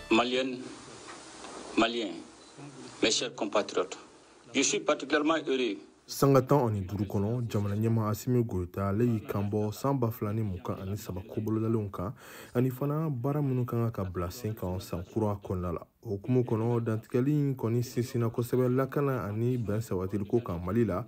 Maliennes, Maliens, mes chers compatriotes, je suis particulièrement heureux. Sangatan oni durukono jamana nyama Assimi Goïta leyi kambo samba flani muka ani saba kobolodalen kan ani fana bara minnu kan ka bila sen kan sankura kɔnɔna la hukumu kɔnɔ dantigɛli kɔni sinsina kosɛbɛ lakana ani bɛn sabatiliko kan Mali la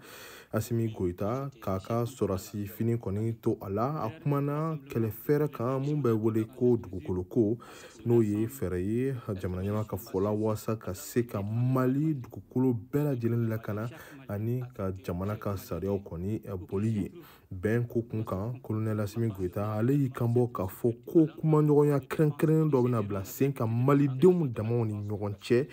Assimi Goïta k'a ka sɔrasi fini kɔni to a la a kumana kɛlɛ fɛrɛ kan mun bɛ wele ko dugukolo ko n'o ye fɛrɛ ye jamana ɲɛma ka fɔla wasa ka se ka Mali dugukolo bɛɛ lajɛlen lakana ani ka jamana ka sariyaw kɔni boli ye bɛn ko kun kan colonel Assimi Goïta ale y'i kanbɔ k'a fɔ ko kumaɲɔgɔnya kɛrɛnkɛrɛnnen dɔ bɛna bila sen ka malidenw damaw ni ɲɔgɔn cɛ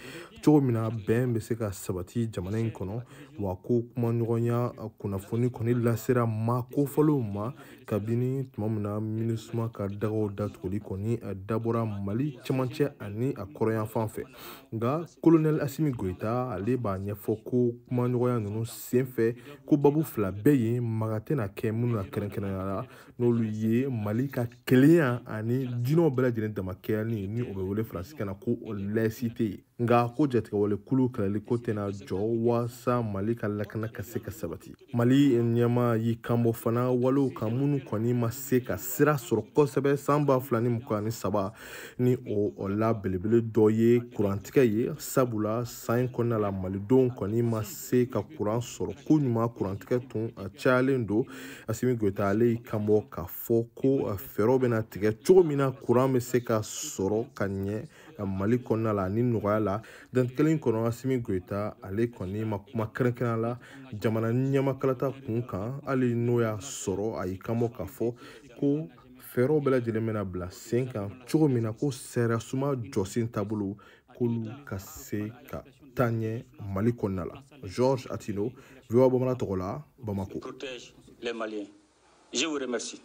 cogo min na bɛn bɛ se ka sabati jamana in kɔnɔ wa ko kumaɲɔgɔnya kunnafoni kɔni lasera maa kofɔlenw ma kabini tuma min na MINUSMA ka dagaw datuguli kɔni dabɔra Mali cɛmancɛ ani a kɔrɔyanfan fɛ nka colonel Assimi Goïta ale b'a ɲɛfɔ ko kumaɲɔgɔnya ninnu senfɛ ko babu fila bɛɛ ye maga tɛna kɛ minnu na kɛrɛnkɛrɛnnenya la n'olu ye Mali ka kelenya ani diinɛw bɛɛ lajɛlen damakɛɲɛni ni o bɛ wele faransikan na ko laïcité ye nka ko jatigɛwale kulu kɛlɛli ko tɛna jɔ wasa Mali ka lakana ka se ka sabati Mali ɲɛma y'i kanbɔ fana walew kan minnu kɔni ma se ka sira sɔrɔ kosɛbɛ san 2023 ni o la belebele dɔ ye kurantigɛ ye sabula san kɔnɔna la malidenw kɔni ma se ka kuran sɔrɔ ko ɲuman kurantigɛ tun cayalen don Assimi Goïta ale y'i kanbɔ k'a fɔ ko fɛɛrɛw bɛna tigɛ cogo min na kuran bɛ se ka sɔrɔ ka ɲɛ Mali kɔnɔna la ni nɔgɔya la dantigɛli kɔnɔ Assimi Goïta ale kɔni ma kuma kɛrɛnkɛrɛnnen la jamana ɲɛmakalata kun kan hali n'o y'a sɔrɔ a y'i kanbɔ k'a fɔ ko fɛɛrɛw bɛɛ lajɛlen bɛna bila sen kan cogo min na ko sariya jɔsen taabolo k'olu ka se ka taa ɲɛ Mali kɔnɔna la Georges Atino VOA Bamanan tɔgɔ la Bamako. Protège les Maliens. Je vous remercie.